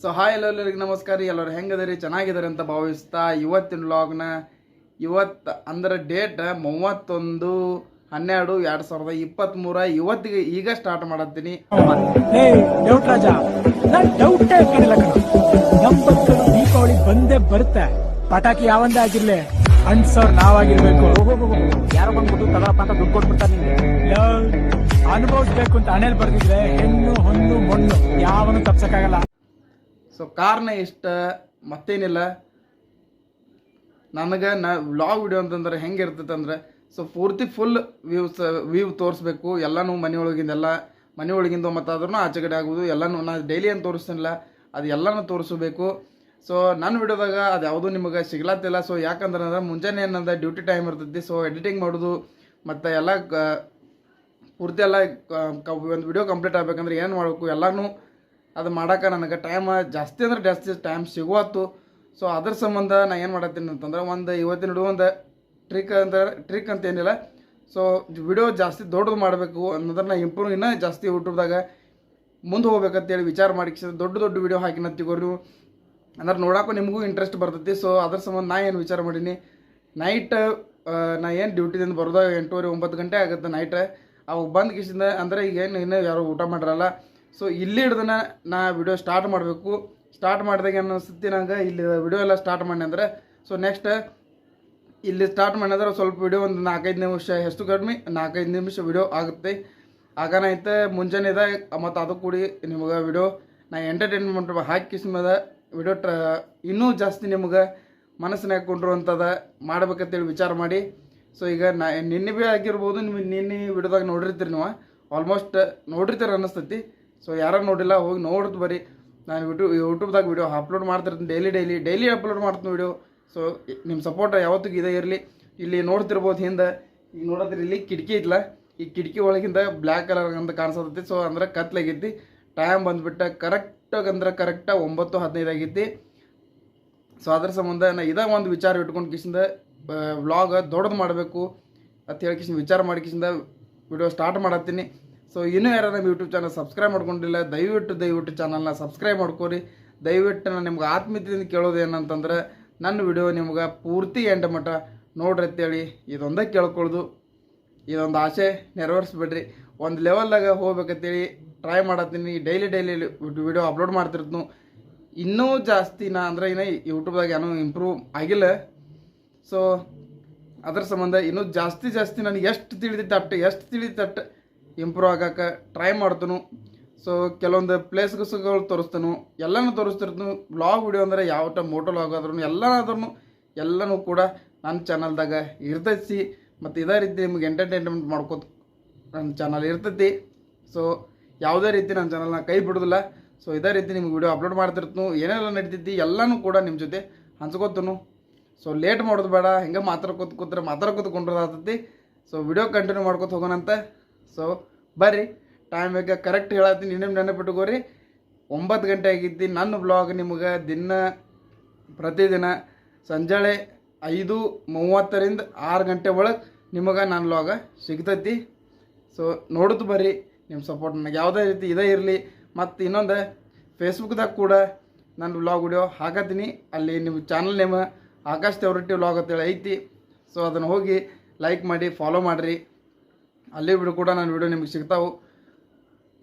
So hi ಎಲ್ಲರಿಗೂ ನಮಸ್ಕಾರ ರೀ. ಎಲ್ಲರೂ ಹೆಂಗದಿರಿ? ಚೆನ್ನಾಗಿದ್ದಾರೆ ಅಂತ ಭಾವಿಸ್ತಾ ಇವತ್ತಿನ ವ್ಲಾಗ್ನ ಇವತ್ತು ಅಂದ್ರೆ ಡೇಟ್ 31/12/2023 ಇವತ್ತಿಗೆ ಈಗ ಸ್ಟಾರ್ಟ್ ಮಾಡತ್ತೀನಿ. ದೀಪಾವಳಿ ಬಂದೇ ಬರುತ್ತೆ. ಪಟಾಕಿ ಯಾವಂದೇ ಆಗಿರ್ಲಿ ಅಂಟ್ಸೋರ್ ನಾವಾಗಿರ್ಬೇಕು. ಯಾರೋ ಬಂದ್ಬಿಟ್ಟು ತಗೊಳಪ್ಪ ಅಂತ ದುಡ್ಡು ಕೊಟ್ಬಿಡ್ತಾರೆ. ಅನುಭವಿಸ್ಬೇಕು ಅಂತ ಹಣೆಲ್ ಬರ್ದಿದ್ರೆ ಹೆಣ್ಣು ಹೊನ್ನು ಮಣ್ಣು ಯಾವನು ತಪ್ಸಕ್ಕಾಗಲ್ಲ. ಸೊ ಕಾರಣ ಇಷ್ಟ ಮತ್ತೇನಿಲ್ಲ. ನನಗೆ ವ್ಲಾಗ್ ವಿಡಿಯೋ ಅಂತಂದ್ರೆ ಹೆಂಗೆ ಇರ್ತೈತೆ ಅಂದರೆ ಸೊ ಪೂರ್ತಿ ಫುಲ್ ವ್ಯೂ ತೋರಿಸ್ಬೇಕು. ಎಲ್ಲನೂ ಮನೆ ಒಳಗಿಂದ ಮತ್ತು ಆದ್ರೂ ಆಚೆ ಕಡೆ ಆಗೋದು ಎಲ್ಲನೂ ನಾನು ಡೈಲಿ ಏನು ತೋರಿಸ್ತೀನಿಲ್ಲ ಅದು ಎಲ್ಲನೂ ತೋರಿಸಬೇಕು. ಸೊ ನನ್ನ ವಿಡಿಯೋದಾಗ ಅದು ಯಾವುದೂ ನಿಮಗೆ ಸಿಗ್ಲತ್ತಿಲ್ಲ. ಸೊ ಯಾಕಂದ್ರೆ ಮುಂಜಾನೆ ಏನಂದ್ರೆ ಡ್ಯೂಟಿ ಟೈಮ್ ಇರ್ತೈತಿ. ಸೊ ಎಡಿಟಿಂಗ್ ಮಾಡೋದು ಮತ್ತು ಎಲ್ಲ ಪೂರ್ತಿ ಎಲ್ಲ ಒಂದು ವಿಡಿಯೋ ಕಂಪ್ಲೀಟ್ ಆಗಬೇಕಂದ್ರೆ ಏನು ಮಾಡಬೇಕು ಎಲ್ಲನೂ ಅದು ಮಾಡೋಕೆ ನನಗೆ ಟೈಮ್ ಜಾಸ್ತಿ ಅಂದ್ರೆ ಜಾಸ್ತಿ ಟೈಮ್ ಸಿಗುವತ್ತು. ಸೊ ಅದ್ರ ಸಂಬಂಧ ನಾನು ಏನು ಮಾಡತ್ತೀನಿ ಅಂತಂದ್ರೆ ಇವತ್ತಿನ ವಿಡಿಯೋ ಒಂದು ಟ್ರಿಕ್ ಅಂತ ಏನಿಲ್ಲ. ಸೊ ವಿಡಿಯೋ ಜಾಸ್ತಿ ದೊಡ್ಡದು ಮಾಡಬೇಕು ಅನ್ನೋದನ್ನ ಇಂಪ್ರೂವ್ ಇನ್ನೂ ಜಾಸ್ತಿ ಯೂಟ್ಯೂಬ್ದಾಗ ಮುಂದೆ ಹೋಗ್ಬೇಕಂತೇಳಿ ವಿಚಾರ ಮಾಡಿ ದೊಡ್ಡ ವಿಡಿಯೋ ಹಾಕಿನ ತಿಗೋರು ಅಂದ್ರೆ ನೋಡೋಕ್ಕೂ ನಿಮಗೂ ಇಂಟ್ರೆಸ್ಟ್ ಬರ್ತೈತಿ. ಸೊ ಅದ್ರ ಸಂಬಂಧ ನಾ ಏನು ವಿಚಾರ ಮಾಡೀನಿ, ನೈಟ್ ನಾ ಏನು ಡ್ಯೂಟಿದಿಂದ ಬರೋದು 8:30-9 ಗಂಟೆ ಆಗುತ್ತೆ ನೈಟ್. ಅವಾಗ ಬಂದು ಕಿಸಿಂದ ಅಂದರೆ ಈಗ ಇನ್ನೂ ಯಾರು ಊಟ ಮಾಡಿರಲ್ಲ. ಸೊ ಇಲ್ಲಿ ಹಿಡ್ದನ ನಾ ವಿಡಿಯೋ ಸ್ಟಾರ್ಟ್ ಮಾಡಬೇಕು. ಸ್ಟಾರ್ಟ್ ಮಾಡಿದಾಗ ಏನು ಅನಿಸುತ್ತೆ ನಂಗೆ ಇಲ್ಲಿ ವಿಡಿಯೋ ಎಲ್ಲ ಸ್ಟಾರ್ಟ್ ಮಾಡಿ ಅಂದರೆ ಸೊ ನೆಕ್ಸ್ಟ್ ಇಲ್ಲಿ ಸ್ಟಾರ್ಟ್ ಮಾಡಿದ್ರೆ ಸ್ವಲ್ಪ ವಿಡಿಯೋ ಒಂದು 4-5 ನಿಮಿಷ ಎಷ್ಟು ಕಡಿಮೆ 4-5 ನಿಮಿಷ ವಿಡಿಯೋ ಆಗುತ್ತೆ. ಆಗನೈತೆ ಮುಂಜಾನೆ ಇದೆ ಮತ್ತು ಅದು ಕೂಡಿ ನಿಮಗೆ ವಿಡಿಯೋ ನಾ ಎಂಟರ್ಟೈನ್ಮೆಂಟ್ ಹಾಕಿಸ್ಮದ ವಿಡಿಯೋ ಇನ್ನೂ ಜಾಸ್ತಿ ನಿಮಗೆ ಮನಸ್ಸಿನಾಗ ಕೊಂಡಿರುವಂಥದ್ದು ಮಾಡ್ಬೇಕಂತೇಳಿ ವಿಚಾರ ಮಾಡಿ. ಸೊ ಈಗ ನಿನ್ನೆ ಭೀ ಆಗಿರ್ಬೋದು, ನಿನ್ನೆ ವಿಡಿಯೋದಾಗ ನೋಡಿರ್ತೀರಿ, ನೀವು ಆಲ್ಮೋಸ್ಟ್ ನೋಡಿರ್ತೀರ ಅನ್ನಿಸ್ತೈತಿ. ಸೊ ಯಾರು ನೋಡಿಲ್ಲ ಹೋಗಿ ನೋಡ್ದು ಬರೀ. ನಾನು ಯೂಟ್ಯೂಬ್ದಾಗ ವಿಡಿಯೋ ಅಪ್ಲೋಡ್ ಮಾಡ್ತಿರ್ತೀನಿ, ಡೈಲಿ ಅಪ್ಲೋಡ್ ಮಾಡ್ತೀನಿ ವಿಡಿಯೋ. ಸೊ ನಿಮ್ಮ ಸಪೋರ್ಟ್ ಯಾವತ್ತಿಗೂ ಇದೇ ಇರಲಿ. ಇಲ್ಲಿ ನೋಡ್ತಿರ್ಬೋದು ಹಿಂದೆ ಈಗ ನೋಡೋದ್ರಿ ಇಲ್ಲಿ ಕಿಟಕಿ ಇತ್ತಲ್ಲ, ಈ ಕಿಟಕಿ ಒಳಗಿಂದ ಬ್ಲ್ಯಾಕ್ ಕಲರ್ ಅಂತ ಕಾಣಿಸತೈತಿ. ಸೊ ಅಂದ್ರೆ ಕತ್ಲಾಗೈತಿ. ಟೈಮ್ ಬಂದುಬಿಟ್ಟು ಕರೆಕ್ಟಾಗಿ 9:15 ಆಗೈತಿ. ಸೊ ಅದ್ರ ಸಂಬಂಧ ನಾ ಇದೇ ಒಂದು ವಿಚಾರ ಇಟ್ಕೊಂಡು ಕಿಸಿಂದ ವ್ಲಾಗ್ ದೊಡ್ಡದು ಮಾಡಬೇಕು ಅಂತ ಹೇಳಿ ಕಿಸಿಂದ ವಿಚಾರ ಮಾಡಿ ಕಿಸಿಂದ ವಿಡಿಯೋ ಸ್ಟಾರ್ಟ್ ಮಾಡತ್ತೀನಿ. ಸೊ ಇನ್ನೂ ಯಾರು ನಮ್ಮ ಯೂಟ್ಯೂಬ್ ಚಾನಲ್ ಸಬ್ಸ್ಕ್ರೈಬ್ ಮಾಡ್ಕೊಂಡಿಲ್ಲ ದಯವಿಟ್ಟು ಚಾನಲ್ನ ಸಬ್ಸ್ಕ್ರೈಬ್ ಮಾಡ್ಕೋರಿ. ದಯವಿಟ್ಟು ನಾನು ನಿಮ್ಗೆ ಆತ್ಮೀಯತೆಯಿಂದ ಕೇಳೋದು ಏನಂತಂದ್ರೆ ನನ್ನ ವಿಡಿಯೋ ನಿಮ್ಗೆ ಪೂರ್ತಿ ಎಂಡ್ ಮಟ್ಟ ನೋಡ್ರಿ ಅಂತೇಳಿ ಇದೊಂದೇ ಕೇಳ್ಕೊಳ್ಳೋದು. ಇದೊಂದು ಆಸೆ ನೆರವೇರಿಸ್ಬಿಡ್ರಿ. ಒಂದು ಲೆವೆಲ್ದಾಗ ಹೋಗ್ಬೇಕಂತೇಳಿ ಟ್ರೈ ಮಾಡತ್ತೀನಿ. ಡೈಲಿ ವಿಡಿಯೋ ಅಪ್ಲೋಡ್ ಮಾಡ್ತಿರ್ತೀನಿ. ಇನ್ನೂ ಜಾಸ್ತಿ ಇನ್ನೂ ಯೂಟ್ಯೂಬ್ದಾಗ ಏನೂ ಇಂಪ್ರೂವ್ ಆಗಿಲ್ಲ. ಸೊ ಅದ್ರ ಸಂಬಂಧ ಇನ್ನೂ ಜಾಸ್ತಿ ನನಗೆ ಎಷ್ಟು ತಿಳಿದಿತ್ತು ಇಂಪ್ರೂವ್ ಆಗಕ್ಕೆ ಟ್ರೈ ಮಾಡ್ತನು. ಸೊ ಕೆಲವೊಂದು ಪ್ಲೇಸ್ಗಳು ತೋರಿಸ್ತಾನು, ಎಲ್ಲನೂ ತೋರಿಸ್ತಿರ್ತೀನಿ. ವ್ಲಾಗ್ ವಿಡಿಯೋ ಅಂದರೆ ಯಾವ ಮೋಟೋ ವ್ಲಾಗ್ ಆದ್ರೂ ಎಲ್ಲನೂ ಕೂಡ ನನ್ನ ಚಾನಲ್ದಾಗ ಇರ್ತೈತಿ. ಮತ್ತು ಇದೇ ರೀತಿ ನಿಮ್ಗೆ ಎಂಟರ್ಟೈನ್ಮೆಂಟ್ ಮಾಡ್ಕೋತ ನನ್ನ ಚಾನಲ್ ಇರ್ತೈತಿ. ಸೊ ಯಾವುದೇ ರೀತಿ ನನ್ನ ಚಾನಲ್ನ ಕೈ ಬಿಡೋದಿಲ್ಲ. ಸೊ ಇದೇ ರೀತಿ ನಿಮ್ಗೆ ವಿಡಿಯೋ ಅಪ್ಲೋಡ್ ಮಾಡ್ತಿರ್ತೀನಿ. ಏನೆಲ್ಲ ನಡೀತೈತಿ ಎಲ್ಲನೂ ಕೂಡ ನಿಮ್ಮ ಜೊತೆ ಹಂಚ್ಕೋತನು. ಸೊ ಲೇಟ್ ಮಾಡೋದು ಬೇಡ, ಹಿಂಗೆ ಮಾತಾಡ್ಕೋತ ಕೊಂಡ್ರದಾಗ್ತೈತಿ. ಸೊ ವಿಡಿಯೋ ಕಂಟಿನ್ಯೂ ಮಾಡ್ಕೊತ ಹೋಗೋಣಂತೆ. ಸೊ ಬರ್ರಿ, ಟೈಮ್ ಈಗ ಕರೆಕ್ಟ್ ಹೇಳತ್ತೀನಿ. ಇನ್ನೇನು ನೆನಪಿಟ್ಟುಕೋರಿ, 9 ಗಂಟೆ ಆಗಿದ್ದು. ನನ್ನ ಬ್ಲಾಗ್ ನಿಮ್ಗೆ ಪ್ರತಿದಿನ ಸಂಜೆ 5:30ರಿಂದ 6 ಗಂಟೆ ಒಳಗೆ ನಿಮಗೆ ನನ್ನ ಬ್ಲಾಗ ಸಿಗ್ತೈತಿ. ಸೊ ನೋಡೋದು ಬರ್ರಿ. ನಿಮ್ಮ ಸಪೋರ್ಟ್ ನನಗೆ ಯಾವುದೇ ರೀತಿ ಇದೇ ಇರಲಿ. ಮತ್ತು ಇನ್ನೊಂದು ಫೇಸ್ಬುಕ್ದಾಗ ಕೂಡ ನನ್ನ ವ್ಲಾಗ್ ವಿಡಿಯೋ ಹಾಕತ್ತೀನಿ. ಅಲ್ಲಿ ನಿಮ್ಮ ಚಾನಲ್ ನೇಮ್ ಆಕಾಶ್ ತೇವರಟ್ಟಿ ವ್ಲಾಗ್ ಅಂತೇಳಿ ಐತಿ. ಸೊ ಅದನ್ನು ಹೋಗಿ ಲೈಕ್ ಮಾಡಿ ಫಾಲೋ ಮಾಡಿರಿ. ಅಲ್ಲಿ ವಿಡಿಯೋ ಕೂಡ ನನ್ನ ವಿಡಿಯೋ ನಿಮ್ಗೆ ಸಿಗ್ತಾವೆ.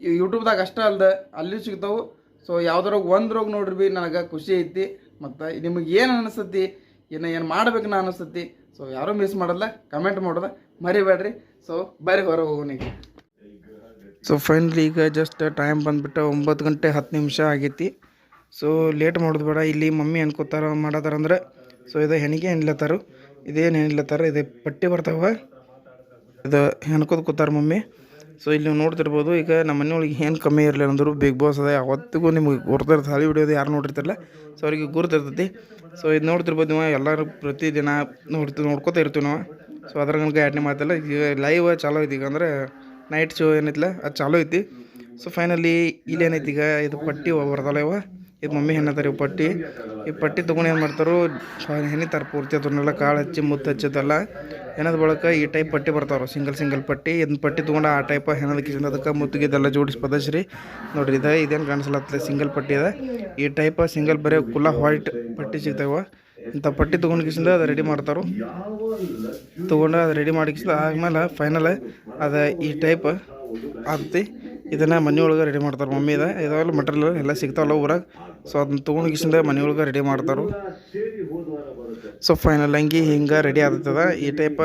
ಯೂಟ್ಯೂಬ್ದಾಗ ಅಷ್ಟೇ ಅಲ್ಲದೆ ಅಲ್ಲಿಯೂ ಸಿಗ್ತಾವೆ. ಸೊ ಯಾವ್ದ್ರಾಗ ಒಂದ್ರಾಗ ನೋಡ್ರಿ ಭೀ ನನಗೆ ಖುಷಿ ಐತಿ. ಮತ್ತು ನಿಮಗೆ ಏನು ಅನಿಸ್ತತಿ, ಏನು ಮಾಡ್ಬೇಕು ನಾ ಅನಿಸ್ತತಿ. ಸೊ ಯಾರೂ ಮಿಸ್ ಮಾಡಲ್ಲ, ಕಮೆಂಟ್ ಮಾಡೋದ ಮರಿಬೇಡ್ರಿ. ಸೊ ಬರೀ ಹೊರಗೆ ಹೋಗೋನಿಗೆ. ಸೊ ಫೈನಲಿ ಈಗ ಜಸ್ಟ್ ಟೈಮ್ ಬಂದುಬಿಟ್ಟು 9:10 ಆಗೈತಿ. ಸೊ ಲೇಟ್ ಮಾಡೋದು ಬೇಡ. ಇಲ್ಲಿ ಮಮ್ಮಿ ಮಾಡತ್ತಾರಂದ್ರೆ ಸೊ ಇದು ಹೆಣಿಗೆ ಹೆಣ್ಲತ್ತಾರು. ಇದೇನು ಹೆಣ್ಲತ್ತಾರ, ಇದು ಪಟ್ಟಿ ಬರ್ತಾವ, ಇದು ಹೆಣ್ಕೋದು ಕೂತಾರ ಮಮ್ಮಿ. ಸೊ ಇಲ್ಲಿ ನೀವು ನೋಡ್ತಿರ್ಬೋದು. ಈಗ ನಮ್ಮ ಮನೆಯೊಳಗೆ ಏನು ಕಮ್ಮಿ ಇರಲಿಲ್ಲ ಅಂದರು ಬಿಗ್ ಬಾಸ್ ಅದ ಯಾವತ್ತಿಗೂ ನಿಮಗೆ ಗುರ್ತಿರ್ತದೆ. ಹಳಿ ವಿಡಿಯೋದು ಯಾರು ನೋಡಿರ್ತಿರಲ್ಲ, ಸೊ ಅವ್ರಿಗೆ ಗುರ್ತಿರ್ತೈತಿ. ಸೊ ಇದು ನೋಡ್ತಿರ್ಬೋದು ನೀವು ಎಲ್ಲರೂ ಪ್ರತಿದಿನ ನೋಡ್ಕೋತಾ ಇರ್ತೀವಿ ನಾವು. ಸೊ ಅದ್ರ ನನಗೆ ಯಾಡನೇ ಮಾತಲ್ಲ. ಈಗ ಲೈವ್ ಚಾಲೋ ಐತಿ. ಈಗ ಅಂದರೆ ನೈಟ್ ಶೋ ಏನೈತಿಲ್ಲ ಅದು ಚಾಲೋ ಐತಿ. ಸೊ ಫೈನಲಿ ಇಲ್ಲೇನೈತಿ, ಈಗ ಇದು ಪಟ್ಟಿ ಬರ್ತಾವಲ್ಲ ಇವ ಇದು ಮಮ್ಮಿ ಹೆಣ್ಣತ್ತಾರೆ ಪಟ್ಟಿ. ಈ ಪಟ್ಟಿ ತೊಗೊಂಡು ಏನು ಮಾಡ್ತಾರೋ ಹೆಣಿತಾರೆ ಪೂರ್ತಿ ಅದನ್ನೆಲ್ಲ ಕಾಳು ಹಚ್ಚಿ ಮುತ್ತು ಹಚ್ಚೋದೆಲ್ಲ ಹೆಣದ ಬಳಕ ಈ ಟೈಪ್ ಪಟ್ಟಿ ಬರ್ತಾವ್ರು ಸಿಂಗಲ್ ಪಟ್ಟಿ. ಇದನ್ನ ಪಟ್ಟಿ ತೊಗೊಂಡು ಆ ಟೈಪ್ ಹೆಣದಕ್ಕೆ ಅದಕ್ಕೆ ಮುತ್ತಿಗೆದೆಲ್ಲ ಜೋಡಿಸಿ ಪದಶ್ರಿ ನೋಡ್ರಿ. ಇದೇನು ಕಾಣಿಸ್ಲತ್ತದ ಸಿಂಗಲ್ ಪಟ್ಟಿ ಅದ. ಈ ಟೈಪ್ ಸಿಂಗಲ್ ಬರೀ ಕುಲ್ಲ ವೈಟ್ ಪಟ್ಟಿ ಸಿಗ್ತಾವ. ಇಂಥ ಪಟ್ಟಿ ತೊಗೊಂಡು ಕಿಸಿಂದ ಅದು ರೆಡಿ ಮಾಡ್ತಾರೆ. ತೊಗೊಂಡು ಅದು ರೆಡಿ ಮಾಡಿ ಕಿಸಿಂದ ಆದ್ಮೇಲೆ ಫೈನಲ್ ಅದು ಈ ಟೈಪ್ ಆಗ್ತಿ. ಇದನ್ನು ಮನೆಯೊಳಗೆ ರೆಡಿ ಮಾಡ್ತಾರೆ ಮಮ್ಮಿ. ಇದಾವೆಲ್ಲ ಮಟೀರಿಯಲ್ ಎಲ್ಲ ಸಿಗ್ತಾವಲ್ಲ ಊರಾಗ. ಸೊ ಅದನ್ನ ತೊಗೊಂಡು ಕಿಸಿಂದ ಮನೆಯೊಳಗೆ ರೆಡಿ ಮಾಡ್ತಾರೆ. ಸೊ ಫೈನಲ್ ಹಂಗೆ ಹಿಂಗೆ ರೆಡಿ ಆಗ್ತದ. ಈ ಟೈಪ್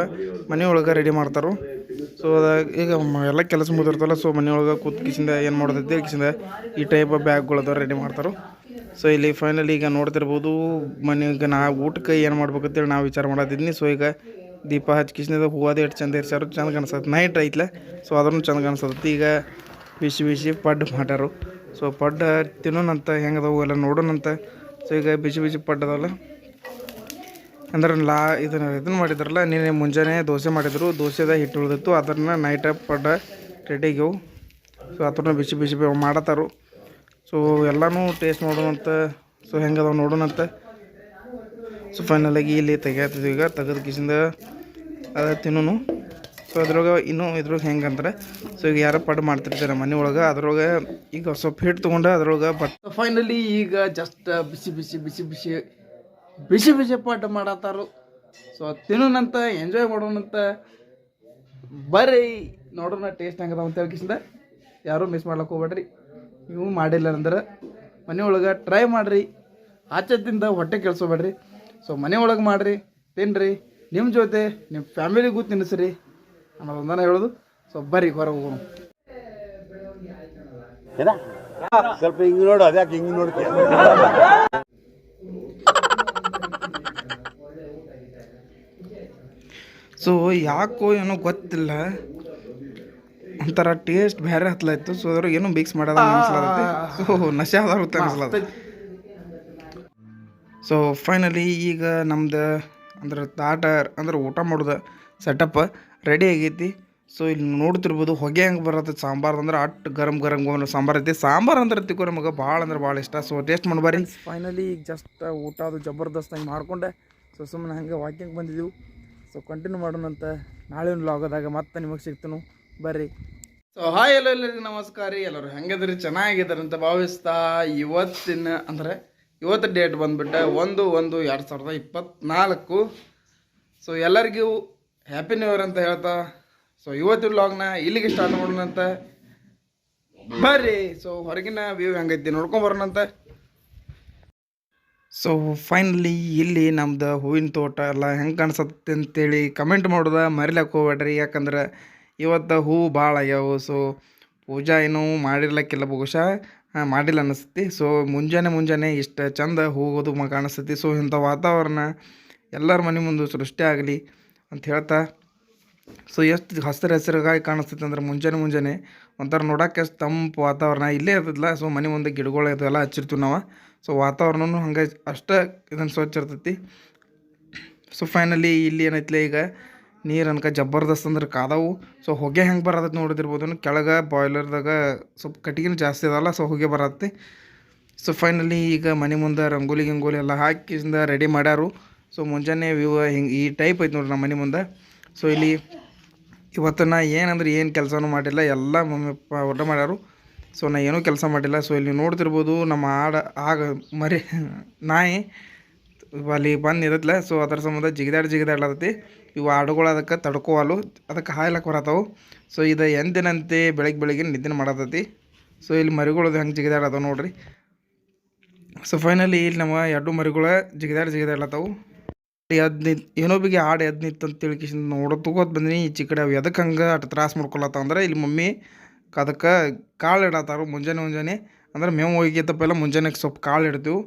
ಮನೆಯೊಳಗೆ ರೆಡಿ ಮಾಡ್ತಾರೆ. ಸೊ ಈಗ ಎಲ್ಲ ಕೆಲಸ ಮುಗಿದಿರ್ತಲ್ಲ. ಸೊ ಮನೆಯೊಳಗೆ ಕೂತ್ ಕಿಸಿಂದ ಏನು ಮಾಡೋದೈತಿ ಕಿಸಿಂದ ಈ ಟೈಪ್ ಬ್ಯಾಗ್ಗಳದ ರೆಡಿ ಮಾಡ್ತಾರೆ. ಸೊ ಇಲ್ಲಿ ಫೈನಲ್ ಈಗ ನೋಡ್ತಿರ್ಬೋದು ಮನೆಗೆ ಊಟಕ್ಕೆ ಏನು ಮಾಡ್ಬೇಕಂತೇಳಿ ನಾವು ವಿಚಾರ ಮಾಡತ್ತಿದ್ನಿ. ಸೊ ಈಗ ದೀಪ ಹಚ್ಚಿ ಕಿಸಿಂದ ಹೂವದು ಎಷ್ಟು ಚಂದ ಇರ್ಸಾರು ಚಂದ ಕಾಣಿಸ್ತದೆ. ನೈಟ್ ಐತ್ಲ ಸೊ ಅದನ್ನು ಚಂದ ಕಾಣಿಸ್ತದೆ. ಈಗ ಬಿಸಿ ಪಡ್ಡು ಮಾಡ್ಯಾರು. ಸೊ ಪಡ್ಡು ತಿನ್ನೋಣಂತ ಹೆಂಗದವು ಎಲ್ಲ ನೋಡೋಣಂತ. ಸೊ ಈಗ ಬಿಸಿ ಪಡ್ಡು ಅದಾವಲ್ಲ ಅಂದ್ರೆ ಇದನ್ನು ಮಾಡಿದ್ರಲ್ಲ ನೀನು ಮುಂಜಾನೆ ದೋಸೆ ಮಾಡಿದ್ರು. ದೋಸೆದ ಹಿಟ್ಟು ಉಳಿದಿತ್ತು ಅದನ್ನು ನೈಟ್ ಪಡ್ಡು ರೆಡಿಗೆವು. ಸೊ ಅದನ್ನ ಬಿಸಿ ಮಾಡತ್ತಾರು. ಸೊ ಎಲ್ಲನೂ ಟೇಸ್ಟ್ ಮಾಡೋಣಂತ. ಸೊ ಹೆಂಗದವು ನೋಡೋಣಂತ. ಸೊ ಫೈನಲಾಗಿ ಇಲ್ಲಿ ತೆಗಿಯತ್ತಿದ್ವಿ. ಈಗ ತೆಗೆದು ಕಿಸಿಂದ ಅದು ತಿನ್ನೋನು. ಸೊ ಅದ್ರೊಳಗೆ ಇನ್ನೂ ಇದ್ರೊಳಗೆ ಹೆಂಗೆ ಅಂತಾರೆ. ಸೊ ಈಗ ಯಾರೋ ಪಡ್ಡು ಮಾಡ್ತಿರ್ತಾರೆ ಮನೆ ಒಳಗೆ. ಅದ್ರೊಳಗೆ ಈಗ ಸ್ವಲ್ಪ ಹಿಟ್ಟು ತೊಗೊಂಡು ಅದ್ರೊಳಗೆ ಫೈನಲಿ ಈಗ ಜಸ್ಟ್ ಬಿಸಿ ಪಡ್ಡು ಮಾಡತ್ತಾರು. ಸೊ ತಿನ್ನೋಣಂತ ಎಂಜಾಯ್ ಮಾಡೋಣಂತ. ಬರ್ರಿ ನೋಡೋಣ ಟೇಸ್ಟ್ ಹೆಂಗದ ಅಂತ ಹೇಳ್ಕಿಸಿಂದ. ಯಾರೂ ಮಿಸ್ ಮಾಡ್ಲಿಕ್ಕೆ ಹೋಗ್ಬೇಡ್ರಿ. ನೀವು ಮಾಡಿಲ್ಲ ಅಂದ್ರೆ ಮನೆಯೊಳಗೆ ಟ್ರೈ ಮಾಡಿರಿ. ಆಚೆದಿಂದ ಹೊಟ್ಟೆ ಕೆಲ್ಸೋಬೇಡ್ರಿ. ಸೊ ಮನೆಯೊಳಗೆ ಮಾಡಿರಿ, ತಿನ್ನಿರಿ, ನಿಮ್ಮ ಜೊತೆ ನಿಮ್ಮ ಫ್ಯಾಮಿಲಿಗೂ ತಿನ್ನಿಸ್ರಿ ಅನ್ನೋದೊಂದನ ಹೇಳೋದು. ಸೊ ಬರ್ರಿ ಹೊರಗೆ ಹೋಗೋಣ. ಸ್ವಲ್ಪ ಹಿಂಗೆ ನೋಡು. ಅದ್ಯಾಕೆ ಹಿಂಗೆ ನೋಡ್ತೀಯ? ಸೊ ಯಾಕೋ ಏನೋ ಗೊತ್ತಿಲ್ಲ ಒಂಥರ ಟೇಸ್ಟ್ ಬೇರೆ ಹತ್ಲಾಯ್ತು. ಸೊ ಅದ್ರಾಗ ಏನೋ ಮಿಕ್ಸ್ ಮಾಡೋದ ಅನಿಸ್ಲತ್ತೆ. ಸೊ ನಶೆ ಆದವ್ರು ಅನಿಸ್ಲತ್ತ. ಸೊ ಫೈನಲಿ ಈಗ ನಮ್ದು ಅಂದ್ರೆ ತಾಟ ಅಂದ್ರೆ ಊಟ ಮಾಡೋದು ಸೆಟಪ್ ರೆಡಿ ಆಗೈತಿ. ಸೊ ಇಲ್ಲಿ ನೋಡ್ತಿರ್ಬೋದು ಹೊಗೆ ಹೆಂಗೆ ಬರತ್ತೆ. ಸಾಂಬಾರು ಅಂದ್ರೆ ಅಟ್ಟು ಗರಂ ಸಾಂಬಾರು ಐತಿ. ಸಾಂಬಾರು ಅಂದ್ರೆ ತಿಕ್ಕೋ ನಮಗೆ ಭಾಳ ಅಂದ್ರೆ ಭಾಳ ಇಷ್ಟ. ಸೊ ಟೇಸ್ಟ್ ಮಾಡ್ಬಾರಿ. ಫೈನಲಿ ಈಗ ಜಸ್ಟ್ ಊಟ ಅದು ಜಬರ್ದಸ್ತ್ ಹಂಗೆ ಮಾಡಿಕೊಂಡೆ. ಸೊ ಸುಮ್ಮನೆ ಹಂಗೆ ವಾಕಿಂಗ್ ಬಂದಿದ್ದೀವಿ. ಸೊ ಕಂಟಿನ್ಯೂ ಮಾಡೋಣಂತ. ನಾಳೆ ಲಾಗೋದಾಗ ಮತ್ತೆ ನಿಮಗೆ ಸಿಗ್ತಾನು ಬರ್ರಿ. ಸೊ ಹಾಯ್ ಎಲ್ಲರಿಗೂ ನಮಸ್ಕಾರ ರೀ. ಎಲ್ಲರೂ ಹೆಂಗಿದ್ರಿ ಚೆನ್ನಾಗಿದ್ದಾರೆ ಅಂತ ಭಾವಿಸ್ತಾ ಇವತ್ತು ಡೇಟ್ ಬಂದುಬಿಟ್ಟೆ 1/1/2024. ಸೊ ಎಲ್ಲರಿಗೂ ಹ್ಯಾಪಿ ನ್ಯೂ ಇಯರ್ ಅಂತ ಹೇಳ್ತಾ ಸೊ ಇವತ್ತಿನ ವ್ಲಾಗ್ನ ಇಲ್ಲಿಗೆ ಸ್ಟಾರ್ಟ್ ಮಾಡೋಣಂತ ಬರ್ರಿ. ಸೊ ಹೊರಗಿನ ವ್ಯೂ ಹೆಂಗೈತಿ ನೋಡ್ಕೊಂಬರೋಣಂತ. ಸೊ ಫೈನಲಿ ಇಲ್ಲಿ ನಮ್ದು ಹೂವಿನ ತೋಟ ಎಲ್ಲ ಹೆಂಗೆ ಕಾಣಿಸುತ್ತೆ ಅಂತೇಳಿ ಕಮೆಂಟ್ ಮಾಡೋದ ಮರಿಲಕ್ಕೆ ಹೋಗ್ಬೇಡ್ರಿ. ಯಾಕಂದ್ರೆ ಇವತ್ತು ಹೂವು ಭಾಳ ಆಗ್ಯಾವು. ಸೊ ಪೂಜಾ ಏನೂ ಮಾಡಿರ್ಲಕ್ಕಿಲ್ಲ ಬಹುಶಃ ಮಾಡಿಲ್ಲ ಅನ್ನಿಸ್ತೈತಿ. ಸೊ ಮುಂಜಾನೆ ಇಷ್ಟು ಚಂದ ಹೋಗೋದು ಕಾಣಿಸ್ತೈತಿ. ಸೊ ಇಂಥ ವಾತಾವರಣ ಎಲ್ಲರ ಮನೆ ಮುಂದೆ ಸೃಷ್ಟಿ ಆಗಲಿ ಅಂತ ಹೇಳ್ತಾ ಸೊ ಎಷ್ಟು ಹಸಿರಾಗಿ ಕಾಣಿಸ್ತೈತೆ ಅಂದ್ರೆ ಮುಂಜಾನೆ ಒಂಥರ ನೋಡೋಕೆ ಎಷ್ಟು ತಂಪು ವಾತಾವರಣ ಇಲ್ಲೇ ಇರ್ತದಲ್ಲ. ಸೊ ಮನೆ ಮುಂದೆ ಗಿಡಗಳು ಇದೆಲ್ಲ ಹಚ್ಚಿರ್ತೀವಿ ನಾವು. ಸೊ ವಾತಾವರಣನೂ ಹಂಗೆ ಅಷ್ಟೇ ಇದನ್ನು ಸ್ವಚ್ಛ ಇರ್ತೈತಿ. ಸೊ ಫೈನಲಿ ಇಲ್ಲಿ ಏನೈತಿಲ್ಲ ಈಗ ನೀರು ಅನ್ಕ ಜಬರ್ದಸ್ತ್ ಅಂದ್ರೆ ಕಾದವು. ಸೊ ಹೊಗೆ ಹೆಂಗೆ ಬರತ್ತೆ ನೋಡಿದಿರ್ಬೋದು. ಕೆಳಗೆ ಬಾಯ್ಲರ್ದಾಗ ಸ್ವಲ್ಪ ಕಟ್ಟಿಗೆನೂ ಜಾಸ್ತಿ ಅದಲ್ಲ. ಸೊ ಹೊಗೆ ಬರತ್ತೆ. ಸೊ ಫೈನಲಿ ಈಗ ಮನೆ ಮುಂದೆ ರಂಗೋಲಿ ಎಲ್ಲ ಹಾಕಿಸಿಂದ ರೆಡಿ ಮಾಡ್ಯಾರು. ಸೊ ಮುಂಜಾನೆ ವ್ಯೂ ಹಿಂಗೆ ಈ ಟೈಪ್ ಐತೆ ನೋಡ್ರಿ ನಮ್ಮ ಮನೆ ಮುಂದೆ. ಸೊ ಇಲ್ಲಿ ಇವತ್ತು ನಾ ಏನು ಕೆಲಸನೂ ಮಾಡಿಲ್ಲ. ಎಲ್ಲ ಮಮ್ಮಿ ಊಟ ಮಾಡ್ಯಾರು. ಸೊ ನಾ ಏನೂ ಕೆಲಸ ಮಾಡಿಲ್ಲ. ಸೊ ಇಲ್ಲಿ ನೋಡ್ತಿರ್ಬೋದು ನಮ್ಮ ನಾಯಿ ಅಲ್ಲಿ ಬಂದು ಇರತ್ತಲ್ಲ. ಸೊ ಅದರ ಸಂಬಂಧ ಜಿಗಿದಾಡ್ಲತ್ತೈತಿ. ಇವು ಆಡುಗಳು ಅದಕ್ಕೆ ತಡ್ಕೋವಲ್ಲು, ಅದಕ್ಕೆ ಹಾಯ್ಲಕ್ಕೆ ಬರತ್ತವು. ಸೊ ಇದು ಎಂದಿನಂತೆ ಬೆಳಗ್ಗೆ ನಿದ್ದೆ ಮಾಡತೈತಿ. ಸೊ ಇಲ್ಲಿ ಮರಿಗಳದು ಹೆಂಗೆ ಜಿಗಿದಾಡತ್ತವು ನೋಡ್ರಿ. ಸೊ ಫೈನಲಿ ಇಲ್ಲಿ ನಮ್ಮ ಎರಡು ಮರಿಗಳು ಜಿಗಿದಾಡ್ಲತ್ತವು. ಏನೋ ಬಿಗಿ ಆಡು ಎದ್ದು ನಿಂತು ಅಂತ ತಿಳ್ಕಿಸಿಂದ ನೋಡೋದು ಬಂದಿನಿ. ಈಚೆ ಕಡೆ ಅವು ಎದಕ್ಕೆ ಹಂಗೆ ಅಷ್ಟು ತ್ರಾಸ ಮಾಡ್ಕೊಳತ್ತಾವ ಅಂದ್ರೆ ಇಲ್ಲಿ ಮಮ್ಮಿ ಅದಕ್ಕೆ ಕಾಳು ಇಡತ್ತಾರು ಮುಂಜಾನೆ ಅಂದ್ರೆ ಮೇವು ಹೋಗಿತ್ತಪ್ಪ ಎಲ್ಲ ಮುಂಜಾನೆ ಸ್ವಲ್ಪ ಕಾಳು ಇಡ್ತೀವಿ.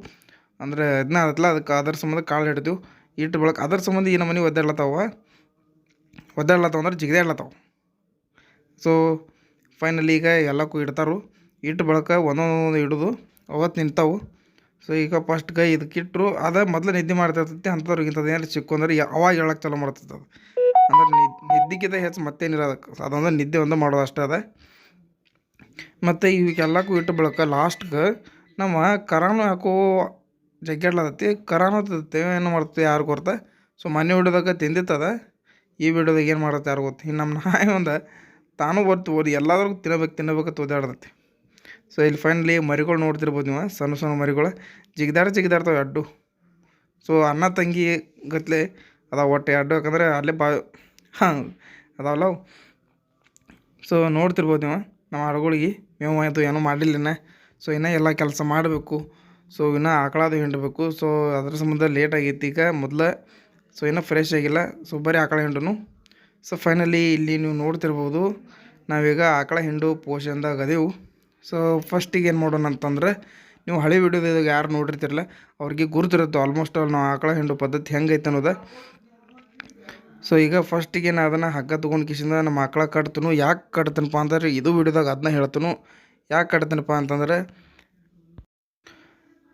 ಅಂದ್ರೆ ಇದನ್ನ ಅದಲ್ಲ ಅದಕ್ಕೆ ಅದರ ಸಂಬಂಧ ಕಾಳು ಇಡ್ತೀವಿ. ಇಟ್ಟು ಬಳಕ ಅದರ ಸಂಬಂಧ ಈ ನಮ್ಮನೆ ಒದ್ದಾಡ್ಲತ್ತಾವ ಅಂದ್ರೆ ಜಿಗಿದಾಡ್ಲತ್ತಾವ. ಸೊ ಫೈನಲಿ ಈಗ ಎಲ್ಲಕ್ಕೂ ಇಡ್ತಾರು. ಇಟ್ಟು ಬಳಕ ಒಂದೊಂದು ಹಿಡಿದು ಅವತ್ತು ನಿಂತಾವು. ಸೊ ಈಗ ಫಸ್ಟ್ಗೆ ಇದಕ್ಕೆ ಇಟ್ಟರು ಅದ ಮೊದಲು ನಿದ್ದೆ ಮಾಡ್ತಿರ್ತೈತಿ. ಅಂಥವ್ರಿಗಿಂತದ್ದು ಏನಾರು ಚಿಕ್ಕೊಂದ್ರೆ ಅವಾಗ ಹೇಳಕ್ಕೆ ಚಾಲೂ ಮಾಡ್ತೈತೆ ಅದು. ಅಂದ್ರೆ ನಿದ್ದೆಗಿಂತ ಹೆಚ್ಚು ಮತ್ತೇನಿಲ್ಲ ಅದಕ್ಕೆ. ಅದೊಂದು ನಿದ್ದೆ ಒಂದು ಮಾಡೋದು ಅಷ್ಟೇ ಅದ. ಮತ್ತು ಇವಕ್ಕೆಲ್ಲಕ್ಕೂ ಇಟ್ಟು ಬಳಕ ಲಾಸ್ಟ್ಗೆ ನಮ್ಮ ಕರಾನು ಯಾಕೋ ಜಗ್ಗಾಡ್ಲತ್ತೈತಿ ಕರಾನು ಏನು ಮಾಡ್ತದೆ ಯಾರು ಗೊತ್ತ. ಸೊ ಮೊನ್ನೆ ವಿಡಿಯೋದಾಗ ತಿಂದಿತ್ತದ, ಈ ವಿಡಿಯೋದಾಗ ಏನು ಮಾಡತ್ತೆ ಯಾರು ಗೊತ್ತು. ಇನ್ನು ನಮ್ಮ ನಾಯಿ ಒಂದು ತಾನು ಓದಿ ಎಲ್ಲಾದ್ರೂ ತಿನ್ನಬೇಕಂತ ಓದಾಡ್ದೈತಿ. ಸೊ ಇಲ್ಲಿ ಫೈನಲಿ ಮರಿಗಳು ನೋಡ್ತಿರ್ಬೋದು ನೀವು, ಸಣ್ಣ ಸಣ್ಣ ಮರಿಗಳು ಜಿಗಿದಾಡ್ತಾವೆ ಅಡ್ಡು. ಸೊ ಅಣ್ಣ ತಂಗಿ ಗತ್ಲೆ ಅದಾವ ಒಟ್ಟೆ ಅಡ್ಡು, ಯಾಕಂದರೆ ಅಲ್ಲೇ ಹಾಂ ಅದಾವಲ್ಲ. ಸೊ ನೋಡ್ತಿರ್ಬೋದು ನೀವು ನಮ್ಮ ಆಡುಗಳಿಗೆ ಮೇವು ಆಯಿತು ಏನೂ ಮಾಡಲಿಲ್ಲ. ಸೊ ಇನ್ನೂ ಎಲ್ಲ ಕೆಲಸ ಮಾಡಬೇಕು. ಸೊ ಇನ್ನೂ ಆಕಳದು ಹಿಂಡಬೇಕು. ಸೊ ಅದ್ರ ಸಂಬಂಧ ಲೇಟ್ ಆಗೈತಿ ಈಗ ಮೊದಲು. ಸೊ ಇನ್ನೂ ಫ್ರೆಶ್ ಆಗಿಲ್ಲ. ಸೊ ಬರೀ ಆಕಳ ಹಿಂಡನು. ಸೊ ಫೈನಲಿ ಇಲ್ಲಿ ನೀವು ನೋಡ್ತಿರ್ಬೋದು ನಾವೀಗ ಆಕಳ ಹಿಂಡು ಪೋಷನ್ದಾಗ ಅದೇವು. ಸೊ ಫಸ್ಟಿಗೆ ಏನು ಮಾಡೋಣ ಅಂತಂದ್ರೆ, ನೀವು ಹಳೆ ವಿಡಿಯೋದಾಗ ಯಾರು ನೋಡಿರ್ತಿರಲ್ಲ ಅವ್ರಿಗೆ ಗುರುತಿರುತ್ತೆ ಆಲ್ಮೋಸ್ಟ್ ಆಲ್ ನಾವು ಆಕಳ ಹಿಂಡು ಪದ್ಧತಿ ಹೆಂಗೈತೆ ಅನ್ನೋದು. ಸೊ ಈಗ ಫಸ್ಟಿಗೆ ನಾನು ಅದನ್ನು ಹಗ್ಗ ತೊಗೊಂಡು ಕಿಸಿಂದ ನಮ್ಮ ಆಕಳ ಕಟ್ತನು. ಯಾಕೆ ಕಟ್ತನಪ್ಪ ಅಂದ್ರೆ ಇದು ವಿಡಿಯೋದಾಗ ಅದನ್ನ ಹೇಳ್ತನು. ಯಾಕೆ ಕಟ್ತನಪ್ಪ ಅಂತಂದ್ರೆ,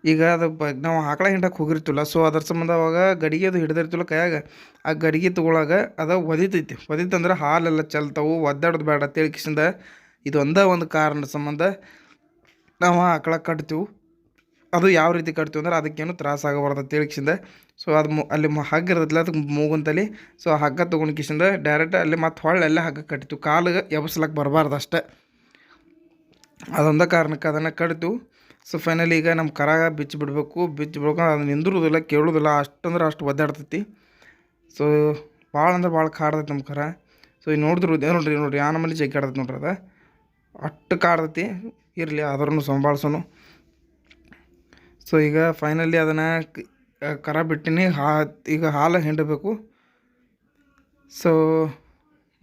ಈಗ ಅದು ನಾವು ಆಕಳ ಹಿಂಡಕ್ಕೆ ಹೋಗಿರ್ತಿಲ್ಲ. ಸೊ ಅದ್ರ ಸಂಬಂಧ ಅವಾಗ ಗಡಿಗೆ ಅದು ಹಿಡ್ದಿರ್ತಿಲ್ಲ ಕೈಯಾಗ. ಆ ಗಡಿಗೆ ತೊಗೊಳಾಗ ಅದು ಒದಿತಂದ್ರೆ ಹಾಲೆಲ್ಲ ಚೆಲ್ತಾವು, ಒದ್ದಾಡೋದು ಬೇಡ ಅಂತೇಳಿ ಕಿಸಿಂದ ಇದು ಒಂದು ಕಾರಣ ಸಂಬಂಧ ನಾವು ಆಕಳ ಕಟ್ತೀವಿ. ಅದು ಯಾವ ರೀತಿ ಕಟ್ತೀವಿ ಅಂದ್ರೆ ಅದಕ್ಕೇನು ತ್ರಾಸ ಆಗಬಾರ್ದು ಅಂತೇಳಿ ಕಿಸಿಂದ. ಸೊ ಅದು ಅಲ್ಲಿ ಹಗ್ಗ ಇರೋದಿಲ್ಲ ಅದಕ್ಕೆ ಮೂಗುಂತಲ್ಲಿ. ಸೊ ಆ ಹಗ್ಗ ತೊಗೊಂಡು ಕಿಸಿಂದ ಡೈರೆಕ್ಟ್ ಅಲ್ಲಿ ಮತ್ತು ಹೊಳ್ಳೆಲ್ಲ ಹಗ್ಗ ಕಟ್ತೀವಿ, ಕಾಲಿಗೆ ಎಬ್ಸ್ಲಕ್ಕೆ ಬರಬಾರ್ದು ಅಷ್ಟೇ. ಅದೊಂದೇ ಕಾರಣಕ್ಕೆ ಅದನ್ನು ಕಟ್ತೀವಿ. ಸೊ ಫೈನಲಿ ಈಗ ನಮ್ಮ ಕರಾಗ ಬಿಡ್ಬೇಕು ಅದು ನಿಂದಿರೋದಿಲ್ಲ, ಕೇಳೋದಿಲ್ಲ, ಅಷ್ಟಂದ್ರೆ ಅಷ್ಟು ಒದ್ದಾಡ್ತೈತಿ. ಸೊ ಭಾಳ ಅಂದ್ರೆ ಭಾಳ ಕಾಡ್ತೈತಿ ನಮ್ಮ ಕರ. ಸೊ ಈಗ ನೋಡ್ರಿ ಆ ನಮ್ಮಲ್ಲಿ ಜಗ್ಗಿ ಆಡ್ತೈತಿ ನೋಡ್ರಿ, ಅದು ಅಷ್ಟು ಕಾಡ್ತೈತಿ. ಇರಲಿ ಆದ್ರೂ ಸಂಭಾಳ್ಸೋನು. ಸೊ ಈಗ ಫೈನಲಿ ಅದನ್ನು ಕರ ಬಿಟ್ಟಿನಿ. ಈಗ ಹಾಲು ಹಿಂಡಬೇಕು. ಸೊ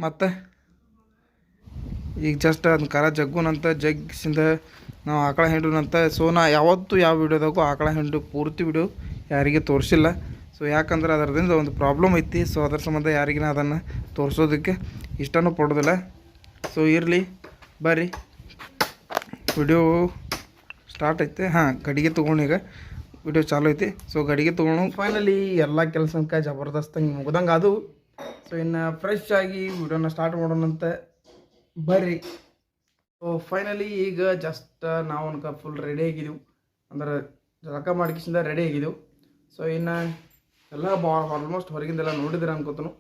ಮತ್ತು ಈಗ ಜಸ್ಟ್ ಅದನ್ನ ಕರ ಜಗ್ಗುನಂತ ಜಗ್ಗಿಸಿಂದ ನಾವು ಆಕಳ ಹಿಂಡುನಂತ. ಸೊ ನಾ ಯಾವತ್ತೂ ಯಾವ ವಿಡಿಯೋದಾಗೂ ಆಕಳ ಹಿಂಡು ಪೂರ್ತಿ ವಿಡಿಯೋ ಯಾರಿಗೆ ತೋರಿಸಿಲ್ಲ. ಸೊ ಯಾಕಂದ್ರೆ ಅದರದಿಂದ ಒಂದು ಪ್ರಾಬ್ಲಮ್ ಐತಿ. ಸೊ ಅದರ ಸಂಬಂಧ ಯಾರಿಗಿನ ಅದನ್ನು ತೋರಿಸೋದಕ್ಕೆ ಇಷ್ಟನೂ ಪಡೋದಿಲ್ಲ. ಸೊ ಇರಲಿ ಬರ್ರಿ, ವಿಡಿಯೋ ಸ್ಟಾರ್ಟ್ ಐತೆ. ಹಾಂ, ಗಡಿಗೆ ತೊಗೊಂಡು ಈಗ ವಿಡಿಯೋ ಚಾಲು ಐತಿ. ಸೊ ಗಡಿಗೆ ತೊಗೊಂಡು ಫೈನಲಿ ಎಲ್ಲ ಕೆಲಸಕ್ಕೆ ಜಬರ್ದಸ್ತ್ ಮುಗ್ದಂಗೆ ಅದು. ಸೊ ಇನ್ನು ಫ್ರೆಶ್ ಆಗಿ ವಿಡಿಯೋನ ಸ್ಟಾರ್ಟ್ ಮಾಡೋಣಂತ ಬರ್ರಿ. ಸೊ ಫೈನಲಿ ಈಗ ಜಸ್ಟ್ ನಾವು ಅನ್ಕ ಫುಲ್ ರೆಡಿ ಆಗಿದ್ದೀವಿ, ಅಂದ್ರೆ ಜಳಕ ಮಾಡ್ಕಿಸಿಂದ ರೆಡಿ ಆಗಿದ್ದೆವು. ಸೊ ಇನ್ನು ಎಲ್ಲ ಆಲ್ಮೋಸ್ಟ್ ಹೊರಗಿಂದೆಲ್ಲ ನೋಡಿದ್ರೆ ಅನ್ಕೋತನು.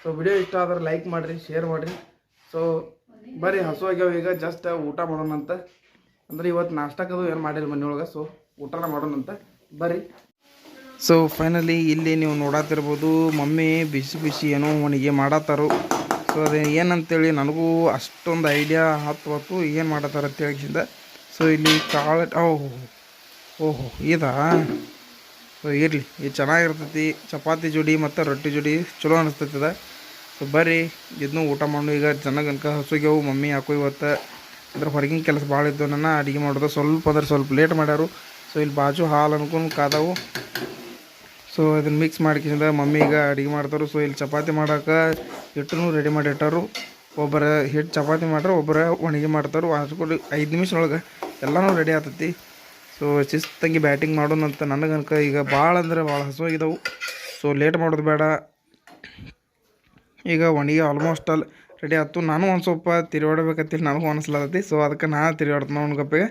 ಸೊ ವಿಡಿಯೋ ಇಷ್ಟ ಆದ್ರೆ ಲೈಕ್ ಮಾಡಿರಿ, ಶೇರ್ ಮಾಡಿರಿ. ಸೊ ಬರ್ರಿ, ಹಸುವಾಗ್ಯಾವ ಈಗ ಜಸ್ಟ್ ಊಟ ಮಾಡೋಣಂತ. ಅಂದ್ರೆ ಇವತ್ತು ನಾಷ್ಟಕ್ಕದು ಏನು ಮಾಡಿಲ್ಲ ಮನೆಯೊಳಗೆ. ಸೊ ಊಟನ ಮಾಡೋಣಂತ ಬರ್ರಿ. ಸೊ ಫೈನಲಿ ಇಲ್ಲಿ ನೀವು ನೋಡತ್ತಿರ್ಬೋದು ಮಮ್ಮಿ ಬಿಸಿ ಏನೋ ಅವನಿಗೆ ಮಾಡತ್ತಾರು. ಸೊ ಅದು ಏನಂತೇಳಿ ನನಗೂ ಅಷ್ಟೊಂದು ಐಡಿಯಾ ಹತ್ತು ಏನು ಮಾಡತ್ತಾರ ಅಂತೇಳಿಸಿಂದ. ಸೊ ಇಲ್ಲಿ ಕಾಳು ಓಹೋ ಇದಾ. ಸೊ ಇರಲಿ, ಇದು ಚೆನ್ನಾಗಿರ್ತೈತಿ ಚಪಾತಿ ಜೋಡಿ ಮತ್ತು ರೊಟ್ಟಿ ಜೋಡಿ ಚಲೋ ಅನಿಸ್ತೈತದ. ಸೊ ಬರ್ರಿ ಇದನ್ನೂ ಊಟ ಮಾಡೋಣ. ಈಗ ಚೆನ್ನಾಗಿ ಅನ್ಕ ಹಸುಗೆವು ಮಮ್ಮಿ ಯಾಕೋ ಇವತ್ತು ಅಂದ್ರೆ ಹೊರಗಿನ ಕೆಲಸ ಭಾಳ ಇದ್ದವು. ನನ್ನ ಅಡುಗೆ ಮಾಡೋದು ಸ್ವಲ್ಪ ಲೇಟ್ ಮಾಡ್ಯಾರು. ಸೊ ಇಲ್ಲಿ ಬಾಜು ಹಾಲು ಅನ್ಕೊಂಡು ಕಾದಾವು. ಸೊ ಇದನ್ನು ಮಿಕ್ಸ್ ಮಾಡ್ಕಿಂದ ಮಮ್ಮಿ ಈಗ ಅಡುಗೆ ಮಾಡ್ತಾರೆ. ಸೊ ಇಲ್ಲಿ ಚಪಾತಿ ಮಾಡೋಕೆ ಹಿಟ್ಟನ್ನು ರೆಡಿ ಮಾಡಿ ಇಟ್ಟಾರು. ಒಬ್ಬರ ಹಿಟ್ಟು ಚಪಾತಿ ಮಾಡ್ರೆ ಒಬ್ಬರ ಒಣಗಿ ಮಾಡ್ತಾರೆ. ಅದ್ಕೊಂಡು 5 ನಿಮಿಷದೊಳಗೆ ಎಲ್ಲನೂ ರೆಡಿ ಆಗ್ತೈತಿ. ಸೊ ಶಿಸ್ತಂಗಿ ಬ್ಯಾಟಿಂಗ್ ಮಾಡೋಣಂತ ನನಗನ್ಕ. ಈಗ ಭಾಳ ಅಂದ್ರೆ ಭಾಳ ಹಸುವಾಗಿದ್ದವು. ಸೊ ಲೇಟ್ ಮಾಡೋದು ಬೇಡ. ಈಗ ಒಣಗಿ ಆಲ್ಮೋಸ್ಟ್ ಆಲ್ ರೆಡಿ ಆಯ್ತು. ನಾನು ಒಂದು ಸ್ವಲ್ಪ ತಿರುಗಾಡಬೇಕಂತೇಳಿ ನನಗೂ ಅನಿಸ್ಲತ್ತೈತಿ. ಸೊ ಅದಕ್ಕೆ ನಾನು ತಿರುಗಾಡ್ತೀನಿ ಅವ್ನ ಗಪ್ಪಿಗೆ.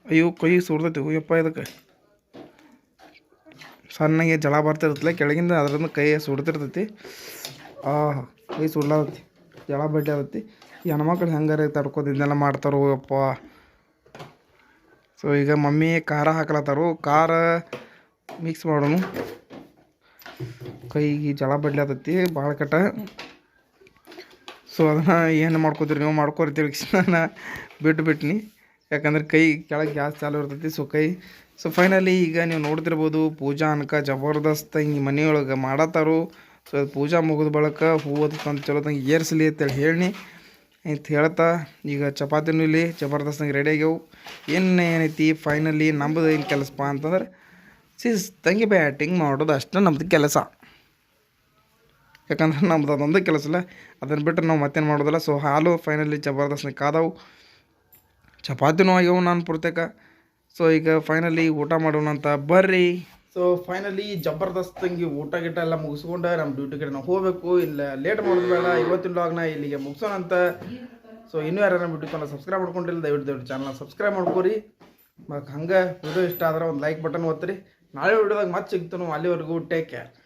ಅಯ್ಯೋ ಕೈ ಸುಡ್ತೈತಿ ಅಯ್ಯಪ್ಪ. ಇದಕ್ಕೆ ಸಣ್ಣಗೆ ಜಳ ಬರ್ತಿರ್ತಲ್ಲ ಕೆಳಗಿಂದ, ಅದರಿಂದ ಕೈ ಸುಡ್ತಿರ್ತೈತಿ. ಕೈ ಸುಡ್ಲಾತೈತಿ, ಜಳ ಬಡ್ಡಿ ಆದೈತಿ. ಈ ಹೆಣ್ಮಕ್ಳು ಹೆಂಗಾರ ತಡ್ಕೋದು ಇದನ್ನೆಲ್ಲ ಮಾಡ್ತಾರೋ ಯಪ್ಪ. ಸೊ ಈಗ ಮಮ್ಮಿ ಖಾರ ಹಾಕ್ಲತ್ತಾರು, ಖಾರ ಮಿಕ್ಸ್ ಮಾಡೋನು. ಕೈಗೆ ಜಳ ಬಡ್ಲಿ ಆತೈತಿ ಭಾಳ ಕಟ್ಟ. ಸೊ ಅದನ್ನು ಏನು ಮಾಡ್ಕೋತೀರಿ ನೀವು ಮಾಡ್ಕೋರಿ ತಿಳ್ಸಿ ನಾನು ಬಿಟ್ಬಿಟ್ನಿ. ಯಾಕಂದ್ರೆ ಕೈ ಕೆಳಗೆ ಗ್ಯಾಸ್ ಚಾಲು ಇರ್ತೈತಿ. ಸೊ ಫೈನಲಿ ಈಗ ನೀವು ನೋಡ್ತಿರ್ಬೋದು ಪೂಜಾ ಅನ್ಕ ಜಬರ್ದಸ್ತ್ ಹಿಂಗೆ ಮನೆಯೊಳಗೆ ಮಾಡತ್ತಾರು. ಸೊ ಅದು ಪೂಜಾ ಮುಗಿದ ಬಳಿಕ ಹೂವು ತಂದು ಚಲೋ ತಂಗೆ ಏರ್ಸಲಿ ಅಂತೇಳಿ ಹೇಳಿ ಅಂತ ಹೇಳ್ತಾ ಈಗ ಚಪಾತಿನೂ ಇಲ್ಲಿ ಜಬರ್ದಸ್ತಂಗೆ ರೆಡಿ ಆಗ್ಯಾವು. ಏನೈತಿ ಫೈನಲಿ ನಮ್ಮದು ಏನು ಕೆಲಸಪ್ಪ ಅಂತಂದ್ರೆ ತಂಗಿ ಬ್ಯಾಟಿಂಗ್ ಮಾಡೋದು ಅಷ್ಟೇ ನಮ್ಮದು ಕೆಲಸ. ಯಾಕಂದ್ರೆ ನಮ್ದು ಅದೊಂದು ಕೆಲಸ ಇಲ್ಲ, ಅದನ್ನು ಬಿಟ್ಟರೆ ನಾವು ಮತ್ತೇನು ಮಾಡೋದಿಲ್ಲ. ಸೊ ಹಾಲು ಫೈನಲಿ ಜಬರ್ದಸ್ತ್ ಕಾದಾವು, ಚಪಾತಿನೂ ಆಗ್ಯಾವು ನಾನು ಪುರ್ತೇಕ. ಸೊ ಈಗ ಫೈನಲಿ ಊಟ ಮಾಡೋಣ ಅಂತ ಬರ್ರಿ. ಸೊ ಫೈನಲಿ ಜಬರ್ದಸ್ತಂಗಿ ಊಟ ಗಿಟ ಎಲ್ಲ ಮುಗಿಸ್ಕೊಂಡು ನಮ್ಮ ಡ್ಯೂಟಿ ಕಡೆ ನಾವು ಹೋಗಬೇಕು. ಇಲ್ಲ ಲೇಟ್ ಮಾಡೋದು ಬೇಡ, ಇವತ್ತಿನ ವ್ಲಾಗ್ನ ಇಲ್ಲಿಗೆ ಮುಗಿಸೋಣ ಅಂತ. ಸೊ ಇನ್ನೂ ಯಾರು ನಮ್ಮ ಯೂಟ್ಯೂಬ್ ಚಾನಲ್ ಸಬ್ಸ್ಕ್ರೈಬ್ ಮಾಡ್ಕೊಂಡಿಲ್ಲ ದಯವಿಟ್ಟು ಚಾನಲ್ನ ಸಬ್ಸ್ಕ್ರೈಬ್ ಮಾಡ್ಕೋರಿ. ಹಂಗೆ ವಿಡಿಯೋ ಇಷ್ಟ ಆದ್ರೆ ಒಂದು ಲೈಕ್ ಬಟನ್ ಒತ್ತಿರಿ. ನಾಳೆ ವಿಡಿಯೋದಾಗ ಮತ್ತೆ ಸಿಗ್ತಾನು. ಅಲ್ಲಿವರೆಗೂ ಟೇಕ್ ಕೇರ್.